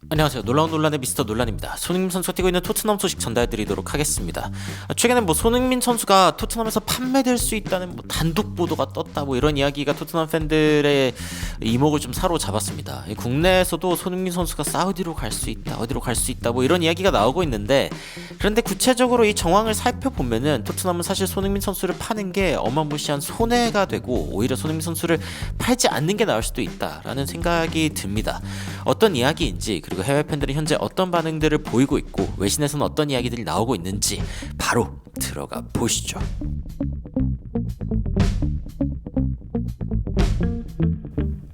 안녕하세요. 놀라운 논란의 미스터 논란입니다. 손흥민 선수가 뛰고 있는 토트넘 소식 전달드리도록 하겠습니다. 최근에 손흥민 선수가 토트넘에서 판매될 수 있다는 단독 보도가 떴다 이런 이야기가 토트넘 팬들의 이목을 좀 사로잡았습니다. 국내에서도 손흥민 선수가 사우디로 갈 수 있다, 어디로 갈 수 있다 이런 이야기가 나오고 있는데, 그런데 구체적으로 이 정황을 살펴보면은 토트넘은 사실 손흥민 선수를 파는 게 어마무시한 손해가 되고 오히려 손흥민 선수를 팔지 않는 게 나을 수도 있다라는 생각이 듭니다. 어떤 이야기인지, 그리고 해외 팬들은 현재 어떤 반응들을 보이고 있고 외신에서는 어떤 이야기들이 나오고 있는지 바로 들어가 보시죠.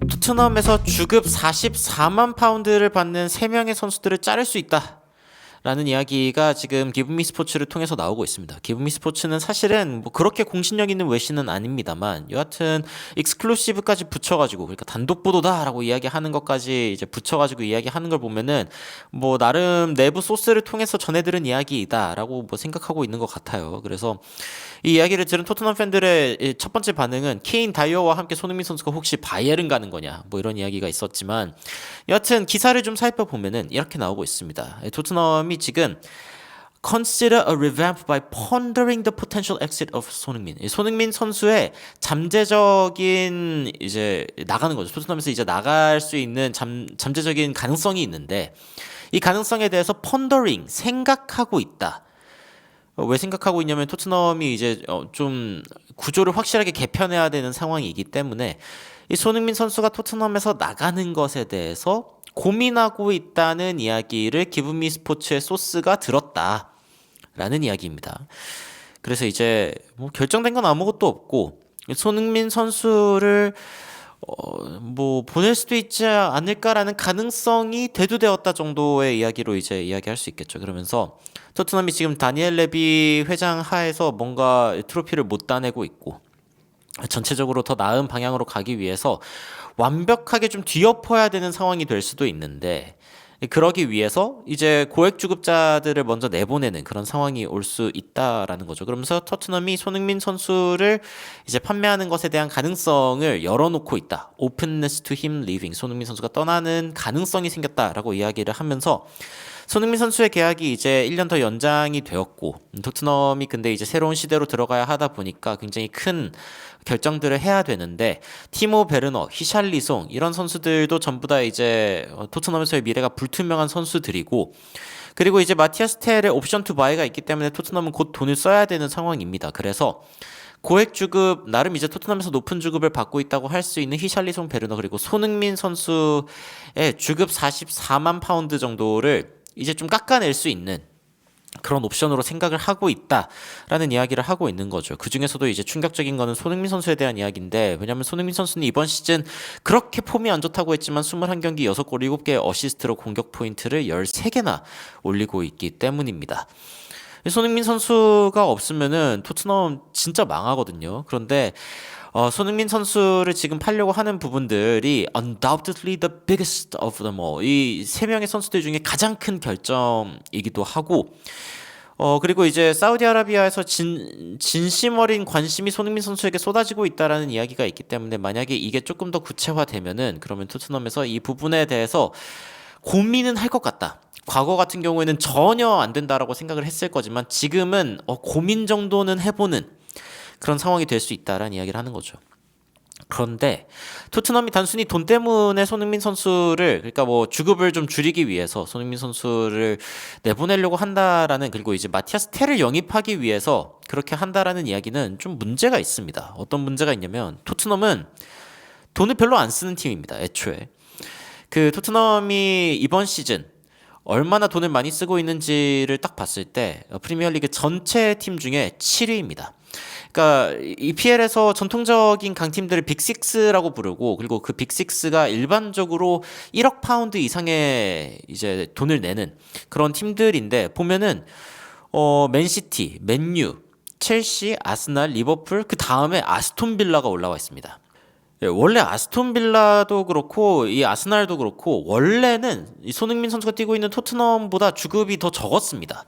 토트넘에서 주급 44만 파운드를 받는 3명의 선수들을 자를 수 있다 라는 이야기가 지금 기브미 스포츠를 통해서 나오고 있습니다. 기브미 스포츠는 사실은 그렇게 공신력 있는 외신은 아닙니다만, 여하튼 익스클루시브까지 붙여가지고, 그러니까 단독 보도다라고 이야기하는 것까지 이제 붙여가지고 이야기하는 걸 보면은 나름 내부 소스를 통해서 전해들은 이야기이다라고 생각하고 있는 것 같아요. 그래서 이 이야기를 들은 토트넘 팬들의 첫 번째 반응은 케인 다이어와 함께 손흥민 선수가 혹시 바이에른 가는 거냐 이런 이야기가 있었지만, 여하튼 기사를 좀 살펴보면은 이렇게 나오고 있습니다. 토트넘이 지금 Consider a revamp by pondering the potential exit of 손흥민. 손흥민 선수의 잠재적인 이제 나가는 거죠. 토트넘에서 이제 나갈 수 있는 잠재적인 가능성이 있는데, 이 가능성에 대해서 pondering, 생각하고 있다. 왜 생각하고 있냐면 토트넘이 이제 좀 구조를 확실하게 개편해야 되는 상황이기 때문에 이 손흥민 선수가 토트넘에서 나가는 것에 대해서 고민하고 있다는 이야기를 기브미 스포츠의 소스가 들었다라는 이야기입니다. 그래서 이제 결정된 건 아무것도 없고 손흥민 선수를 보낼 수도 있지 않을까라는 가능성이 대두되었다 정도의 이야기로 이제 이야기할 수 있겠죠. 그러면서 토트넘이 지금 다니엘 레비 회장 하에서 뭔가 트로피를 못 따내고 있고, 전체적으로 더 나은 방향으로 가기 위해서 완벽하게 좀 뒤엎어야 되는 상황이 될 수도 있는데, 그러기 위해서 이제 고액 주급자들을 먼저 내보내는 그런 상황이 올 수 있다라는 거죠. 그러면서 토트넘이 손흥민 선수를 이제 판매하는 것에 대한 가능성을 열어놓고 있다. Openness to him leaving. 손흥민 선수가 떠나는 가능성이 생겼다라고 이야기를 하면서, 손흥민 선수의 계약이 이제 1년 더 연장이 되었고, 토트넘이 근데 이제 새로운 시대로 들어가야 하다 보니까 굉장히 큰 결정들을 해야 되는데, 티모 베르너, 히샬리송 이런 선수들도 전부 다 이제 토트넘에서의 미래가 불투명한 선수들이고, 그리고 이제 마티아스 텔의 옵션 투 바이가 있기 때문에 토트넘은 곧 돈을 써야 되는 상황입니다. 그래서 고액 주급, 나름 이제 토트넘에서 높은 주급을 받고 있다고 할 수 있는 히샬리송, 베르너, 그리고 손흥민 선수의 주급 44만 파운드 정도를 이제 좀 깎아낼 수 있는 그런 옵션으로 생각을 하고 있다라는 이야기를 하고 있는 거죠. 그 중에서도 이제 충격적인 거는 손흥민 선수에 대한 이야기인데, 왜냐하면 손흥민 선수는 이번 시즌 그렇게 폼이 안 좋다고 했지만 21경기 6골 7개 어시스트로 공격 포인트를 13개나 올리고 있기 때문입니다. 손흥민 선수가 없으면은 토트넘 진짜 망하거든요. 그런데 손흥민 선수를 지금 팔려고 하는 부분들이 undoubtedly the biggest of them all. 이 세 명의 선수들 중에 가장 큰 결정이기도 하고, 그리고 이제 사우디아라비아에서 진심 어린 관심이 손흥민 선수에게 쏟아지고 있다라는 이야기가 있기 때문에, 만약에 이게 조금 더 구체화되면은 그러면 토트넘에서 이 부분에 대해서 고민은 할 것 같다. 과거 같은 경우에는 전혀 안 된다라고 생각을 했을 거지만 지금은 고민 정도는 해보는 그런 상황이 될 수 있다라는 이야기를 하는 거죠. 그런데 토트넘이 단순히 돈 때문에 손흥민 선수를, 그러니까 주급을 좀 줄이기 위해서 손흥민 선수를 내보내려고 한다라는, 그리고 이제 마티아스 텔을 영입하기 위해서 그렇게 한다라는 이야기는 좀 문제가 있습니다. 어떤 문제가 있냐면, 토트넘은 돈을 별로 안 쓰는 팀입니다. 애초에 그 토트넘이 이번 시즌 얼마나 돈을 많이 쓰고 있는지를 딱 봤을 때 프리미어리그 전체 팀 중에 7위입니다. 그러니까 EPL에서 전통적인 강팀들을 빅6라고 부르고, 그리고 그 빅6가 일반적으로 1억 파운드 이상의 이제 돈을 내는 그런 팀들인데, 보면은 맨시티, 맨유, 첼시, 아스날, 리버풀, 그 다음에 아스톤 빌라가 올라와 있습니다. 원래 아스톤 빌라도 그렇고 이 아스날도 그렇고 원래는 이 손흥민 선수가 뛰고 있는 토트넘보다 주급이 더 적었습니다.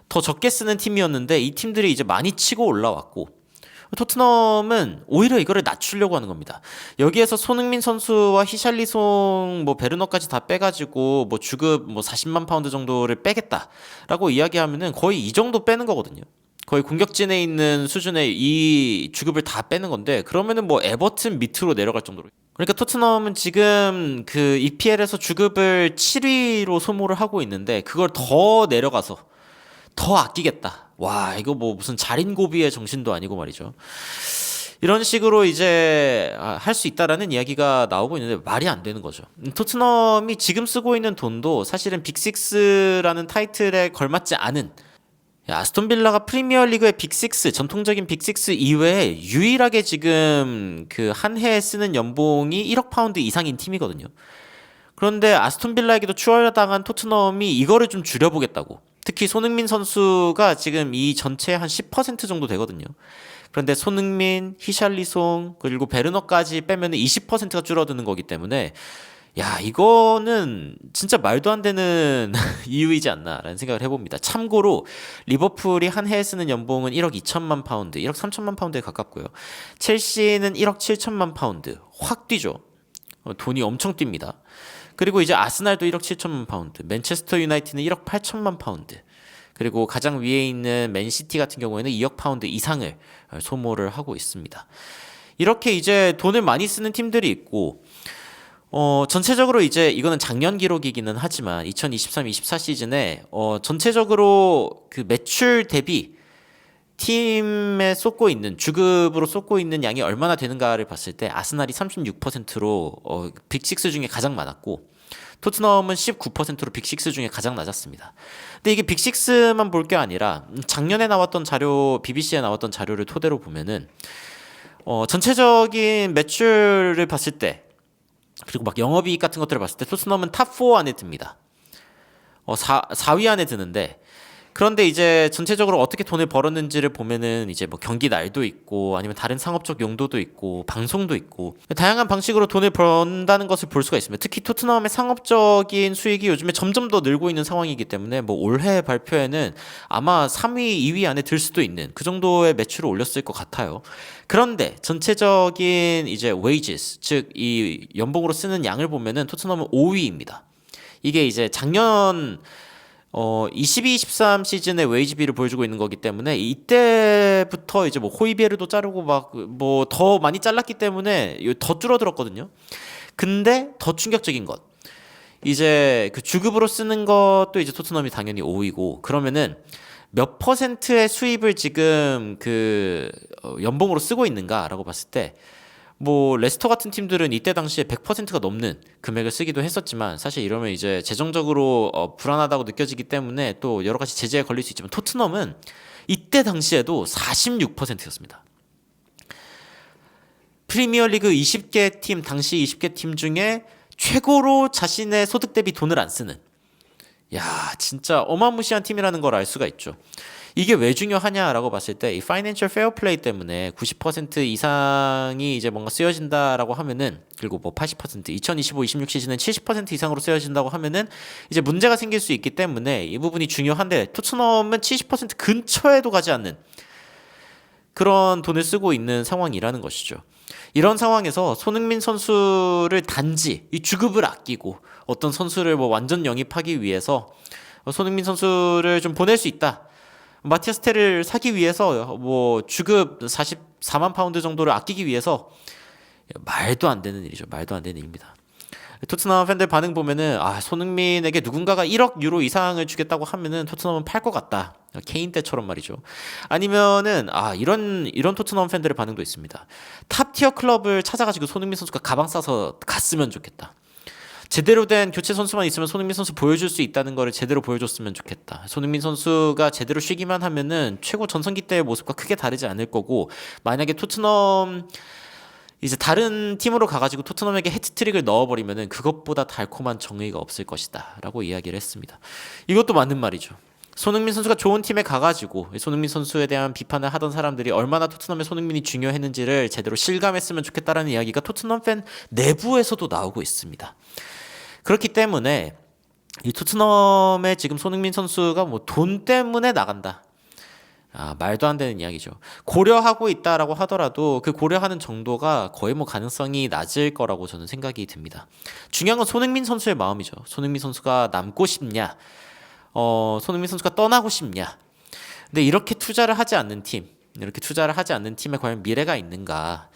더 적게 쓰는 팀이었는데 이 팀들이 이제 많이 치고 올라왔고, 토트넘은 오히려 이거를 낮추려고 하는 겁니다. 여기에서 손흥민 선수와 히샬리송, 뭐 베르너까지 다 빼가지고 뭐 주급 뭐 40만 파운드 정도를 빼겠다라고 이야기하면은 거의 이 정도 빼는 거거든요. 거의 공격진에 있는 수준의 이 주급을 다 빼는 건데, 그러면은 뭐 에버튼 밑으로 내려갈 정도로. 그러니까 토트넘은 지금 그 EPL에서 주급을 7위로 소모를 하고 있는데, 그걸 더 내려가서 더 아끼겠다. 와, 이거 뭐 무슨 자린고비의 정신도 아니고 말이죠. 이런 식으로 이제 할 수 있다라는 이야기가 나오고 있는데 말이 안 되는 거죠. 토트넘이 지금 쓰고 있는 돈도 사실은 빅식스라는 타이틀에 걸맞지 않은, 아스톤 빌라가 프리미어리그의 빅식스, 전통적인 빅식스 이외에 유일하게 지금 그 한 해에 쓰는 연봉이 1억 파운드 이상인 팀이거든요. 그런데 아스톤 빌라에게도 추월당한 토트넘이 이거를 좀 줄여보겠다고. 특히 손흥민 선수가 지금 이 전체의 한 10% 정도 되거든요. 그런데 손흥민, 히샬리송, 그리고 베르너까지 빼면 20%가 줄어드는 거기 때문에, 야, 이거는 진짜 말도 안 되는 이유이지 않나라는 생각을 해봅니다. 참고로 리버풀이 한 해에 쓰는 연봉은 1억 2천만 파운드, 1억 3천만 파운드에 가깝고요. 첼시는 1억 7천만 파운드, 확 뛰죠. 돈이 엄청 뜁니다. 그리고 이제 아스날도 1억 7천만 파운드, 맨체스터 유나이티드는 1억 8천만 파운드, 그리고 가장 위에 있는 맨시티 같은 경우에는 2억 파운드 이상을 소모를 하고 있습니다. 이렇게 이제 돈을 많이 쓰는 팀들이 있고, 전체적으로 이제 이거는 작년 기록이기는 하지만 2023-24 시즌에 전체적으로 그 매출 대비 팀에 쏟고 있는, 주급으로 쏟고 있는 양이 얼마나 되는가를 봤을 때 아스날이 36%로 빅식스 중에 가장 많았고, 토트넘은 19%로 빅식스 중에 가장 낮았습니다. 근데 이게 빅식스만 볼 게 아니라 작년에 나왔던 자료, BBC에 나왔던 자료를 토대로 보면은 전체적인 매출을 봤을 때, 그리고 막 영업이익 같은 것들을 봤을 때 토트넘은 탑4 안에 듭니다. 4위 안에 드는데, 그런데 이제 전체적으로 어떻게 돈을 벌었는지를 보면은 이제 뭐 경기 날도 있고 아니면 다른 상업적 용도도 있고 방송도 있고 다양한 방식으로 돈을 번다는 것을 볼 수가 있습니다. 특히 토트넘의 상업적인 수익이 요즘에 점점 더 늘고 있는 상황이기 때문에 뭐 올해 발표에는 아마 3위, 2위 안에 들 수도 있는 그 정도의 매출을 올렸을 것 같아요. 그런데 전체적인 이제 wages, 즉 이 연봉으로 쓰는 양을 보면은 토트넘은 5위입니다. 이게 이제 작년 22-23 시즌의 웨이지비를 보여주고 있는 거기 때문에 이때부터 이제 뭐 호이비에르도 자르고 막 뭐 더 많이 잘랐기 때문에 더 줄어들었거든요. 근데 더 충격적인 것, 이제 그 주급으로 쓰는 것도 이제 토트넘이 당연히 5위고, 그러면은 몇 퍼센트의 수입을 지금 그 연봉으로 쓰고 있는가라고 봤을 때, 뭐 레스터 같은 팀들은 이때 당시에 100%가 넘는 금액을 쓰기도 했었지만, 사실 이러면 이제 재정적으로 불안하다고 느껴지기 때문에 또 여러 가지 제재에 걸릴 수 있지만, 토트넘은 이때 당시에도 46%였습니다. 프리미어리그 20개 팀, 당시 20개 팀 중에 최고로 자신의 소득 대비 돈을 안 쓰는, 야, 진짜 어마무시한 팀이라는 걸 알 수가 있죠. 이게 왜 중요하냐라고 봤을 때 이 파이낸셜 페어플레이 때문에 90% 이상이 이제 뭔가 쓰여진다라고 하면은, 그리고 뭐 80%, 2025-26 시즌은 70% 이상으로 쓰여진다고 하면은 이제 문제가 생길 수 있기 때문에 이 부분이 중요한데, 토트넘은 70% 근처에도 가지 않는 그런 돈을 쓰고 있는 상황이라는 것이죠. 이런 상황에서 손흥민 선수를 단지 이 주급을 아끼고 어떤 선수를 뭐 완전 영입하기 위해서 손흥민 선수를 좀 보낼 수 있다, 마티아스 텔을 사기 위해서 뭐 주급 44만 파운드 정도를 아끼기 위해서, 말도 안 되는 일이죠. 말도 안 되는 일입니다. 토트넘 팬들 반응 보면은, 손흥민에게 누군가가 1억 유로 이상을 주겠다고 하면은 토트넘은 팔 것 같다, 케인 때처럼 말이죠. 아니면은 이런 토트넘 팬들의 반응도 있습니다. 탑 티어 클럽을 찾아가지고 손흥민 선수가 가방 싸서 갔으면 좋겠다. 제대로 된 교체 선수만 있으면 손흥민 선수 보여줄 수 있다는 거를 제대로 보여줬으면 좋겠다. 손흥민 선수가 제대로 쉬기만 하면은 최고 전성기 때의 모습과 크게 다르지 않을 거고, 만약에 토트넘 이제 다른 팀으로 가가지고 토트넘에게 해트트릭을 넣어버리면은 그것보다 달콤한 정의가 없을 것이다 라고 이야기를 했습니다. 이것도 맞는 말이죠. 손흥민 선수가 좋은 팀에 가가지고 손흥민 선수에 대한 비판을 하던 사람들이 얼마나 토트넘의 손흥민이 중요했는지를 제대로 실감했으면 좋겠다라는 이야기가 토트넘 팬 내부에서도 나오고 있습니다. 그렇기 때문에 이 토트넘의 지금 손흥민 선수가 뭐 돈 때문에 나간다, 말도 안 되는 이야기죠. 고려하고 있다라고 하더라도 그 고려하는 정도가 거의 뭐 가능성이 낮을 거라고 저는 생각이 듭니다. 중요한 건 손흥민 선수의 마음이죠. 손흥민 선수가 남고 싶냐, 손흥민 선수가 떠나고 싶냐. 근데 이렇게 투자를 하지 않는 팀, 이렇게 투자를 하지 않는 팀에 과연 미래가 있는가?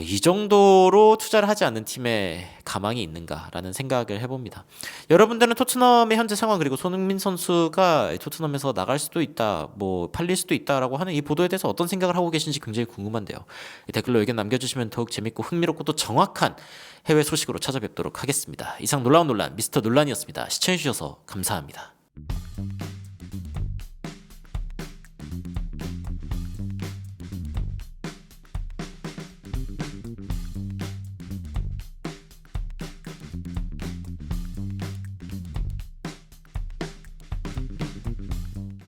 이 정도로 투자를 하지 않는 팀에 가망이 있는가라는 생각을 해봅니다. 여러분들은 토트넘의 현재 상황 그리고 손흥민 선수가 토트넘에서 나갈 수도 있다, 뭐 팔릴 수도 있다라고 하는 이 보도에 대해서 어떤 생각을 하고 계신지 굉장히 궁금한데요. 댓글로 의견 남겨주시면 더욱 재밌고 흥미롭고 또 정확한 해외 소식으로 찾아뵙도록 하겠습니다. 이상 놀라운 논란 미스터 논란이었습니다. 시청해주셔서 감사합니다.